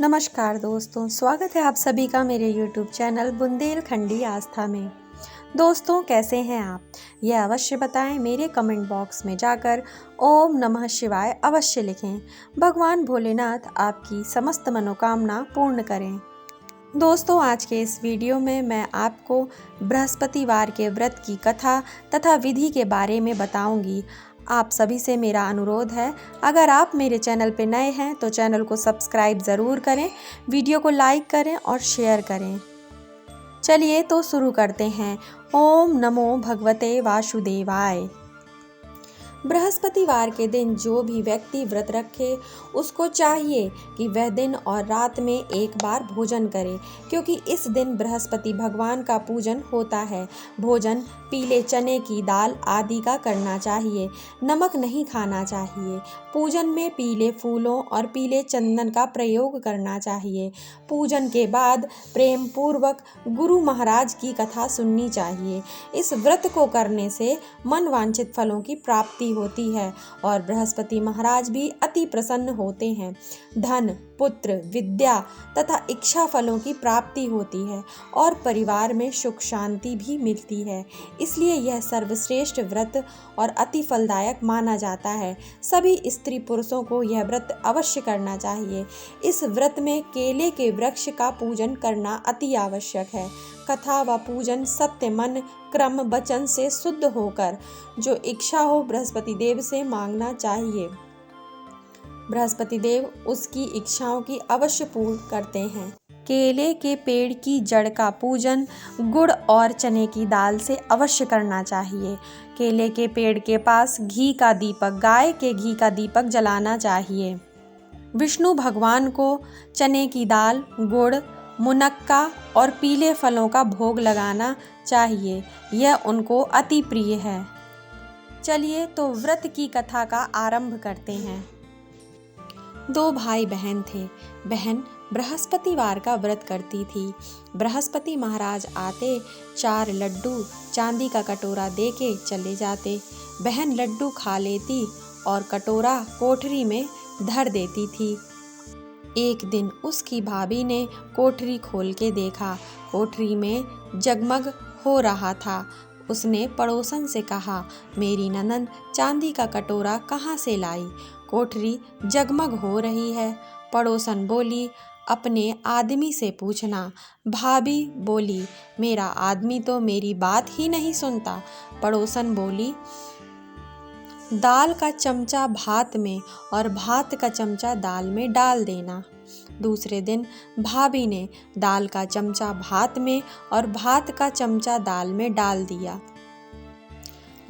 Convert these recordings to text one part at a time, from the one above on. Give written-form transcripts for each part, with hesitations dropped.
नमस्कार दोस्तों, स्वागत है आप सभी का मेरे YouTube चैनल बुंदेलखंडी आस्था में। दोस्तों, कैसे हैं आप? यह अवश्य बताएं, मेरे कमेंट बॉक्स में जाकर ओम नमः शिवाय अवश्य लिखें। भगवान भोलेनाथ आपकी समस्त मनोकामना पूर्ण करें। दोस्तों, आज के इस वीडियो में मैं आपको बृहस्पतिवार के व्रत की कथा तथा विधि के बारे में बताऊंगी। आप सभी से मेरा अनुरोध है, अगर आप मेरे चैनल पर नए हैं तो चैनल को सब्सक्राइब ज़रूर करें, वीडियो को लाइक करें और शेयर करें। चलिए तो शुरू करते हैं। ओम नमो भगवते वासुदेवाय। बृहस्पतिवार के दिन जो भी व्यक्ति व्रत रखे उसको चाहिए कि वह दिन और रात में एक बार भोजन करे, क्योंकि इस दिन बृहस्पति भगवान का पूजन होता है। भोजन पीले चने की दाल आदि का करना चाहिए। नमक नहीं खाना चाहिए। पूजन में पीले फूलों और पीले चंदन का प्रयोग करना चाहिए। पूजन के बाद प्रेम पूर्वक गुरु महाराज की कथा सुननी चाहिए। इस व्रत को करने से मन वांछित फलों की प्राप्ति होती है और बृहस्पति महाराज भी अति प्रसन्न होते हैं। धन, पुत्र, विद्या तथा इच्छा फलों की प्राप्ति होती है और परिवार में सुख शांति भी मिलती है। इसलिए यह सर्वश्रेष्ठ व्रत और अति फलदायक माना जाता है। सभी स्त्री पुरुषों को यह व्रत अवश्य करना चाहिए। इस व्रत में केले के वृक्ष का पूजन करना अति आवश्यक है। कथा व पूजन सत्य मन क्रम वचन से शुद्ध होकर जो इच्छा हो बृहस्पति देव से मांगना चाहिए। बृहस्पति देव उसकी इच्छाओं की अवश्य पूर्ण करते हैं। केले के पेड़ की जड़ का पूजन गुड़ और चने की दाल से अवश्य करना चाहिए। केले के पेड़ के पास घी का दीपक, गाय के घी का दीपक जलाना चाहिए। विष्णु भगवान को चने की दाल, गुड़, मुनक्का और पीले फलों का भोग लगाना चाहिए। यह उनको अति प्रिय है। चलिए तो व्रत की कथा का आरंभ करते हैं। दो भाई बहन थे। बहन बृहस्पतिवार का व्रत करती थी। बृहस्पति महाराज आते 4 लड्डू चांदी का कटोरा देके चले जाते। बहन लड्डू खा लेती और कटोरा कोठरी में धर देती थी। एक दिन उसकी भाभी ने कोठरी खोल के देखा। कोठरी में जगमग हो रहा था। उसने पड़ोसन से कहा, मेरी ननंद चांदी का कटोरा कहाँ से लाई? कोठरी जगमग हो रही है। पड़ोसन बोली, अपने आदमी से पूछना। भाभी बोली, मेरा आदमी तो मेरी बात ही नहीं सुनता। पड़ोसन बोली, दाल का चमचा भात में और भात का चमचा दाल में डाल देना। दूसरे दिन भाभी ने दाल का चमचा भात में और भात का चमचा दाल में डाल दिया।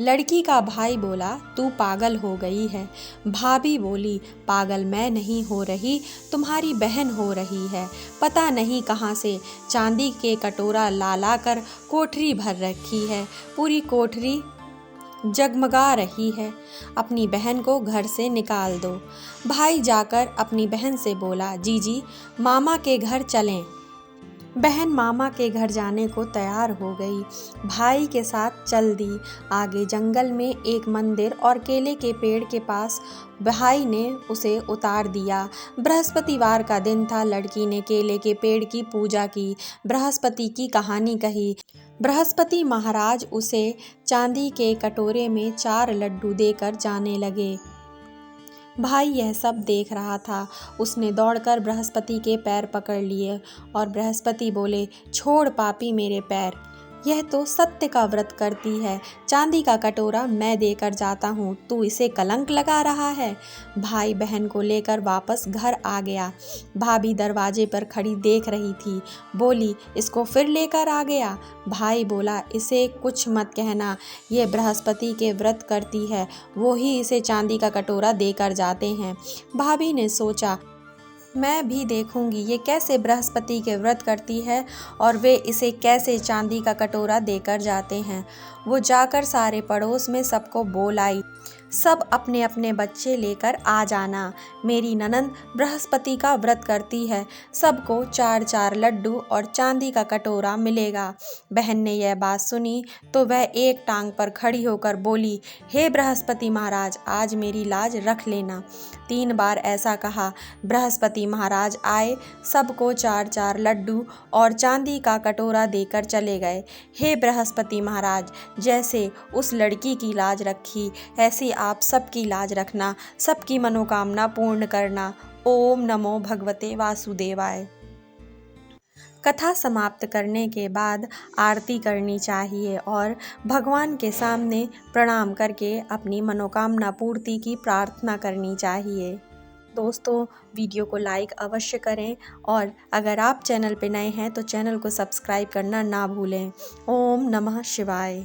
लड़की का भाई बोला, तू पागल हो गई है। भाभी बोली, पागल मैं नहीं हो रही, तुम्हारी बहन हो रही है। पता नहीं कहाँ से चांदी के कटोरा ला कर कोठरी भर रखी है। पूरी कोठरी जगमगा रही है। अपनी बहन को घर से निकाल दो। भाई जाकर अपनी बहन से बोला, जीजी मामा के घर चलें। बहन मामा के घर जाने को तैयार हो गई। भाई के साथ चल दी। आगे जंगल में एक मंदिर और केले के पेड़ के पास भाई ने उसे उतार दिया। बृहस्पतिवार का दिन था। लड़की ने केले के पेड़ की पूजा की, बृहस्पति की कहानी कही। बृहस्पति महाराज उसे चांदी के कटोरे में 4 लड्डू देकर जाने लगे। भाई यह सब देख रहा था। उसने दौड़कर बृहस्पति के पैर पकड़ लिए और बृहस्पति बोले, छोड़ पापी मेरे पैर। यह तो सत्य का व्रत करती है। चांदी का कटोरा मैं देकर जाता हूँ, तू इसे कलंक लगा रहा है। भाई बहन को लेकर वापस घर आ गया। भाभी दरवाजे पर खड़ी देख रही थी। बोली, इसको फिर लेकर आ गया? भाई बोला, इसे कुछ मत कहना, ये बृहस्पति के व्रत करती है, वो ही इसे चांदी का कटोरा देकर जाते हैं। भाभी ने सोचा, मैं भी देखूंगी ये कैसे बृहस्पति के व्रत करती है और वे इसे कैसे चांदी का कटोरा देकर जाते हैं। वो जाकर सारे पड़ोस में सबको बोल आई। सब अपने अपने बच्चे लेकर आ जाना। मेरी ननंद बृहस्पति का व्रत करती है, सबको 4-4 लड्डू और चांदी का कटोरा मिलेगा। बहन ने यह बात सुनी तो वह एक टांग पर खड़ी होकर बोली, हे बृहस्पति महाराज, आज मेरी लाज रख लेना। 3 बार ऐसा कहा। बृहस्पति महाराज आए, सबको 4-4 लड्डू और चांदी का कटोरा देकर चले गए। हे बृहस्पति महाराज, जैसे उस लड़की की लाज रखी, ऐसी आप सबकी लाज रखना, सबकी मनोकामना पूर्ण करना। ओम नमो भगवते वासुदेवाय। कथा समाप्त करने के बाद आरती करनी चाहिए और भगवान के सामने प्रणाम करके अपनी मनोकामना पूर्ति की प्रार्थना करनी चाहिए। दोस्तों, वीडियो को लाइक अवश्य करें और अगर आप चैनल पे नए हैं तो चैनल को सब्सक्राइब करना ना भूलें। ओम नमः शिवाय।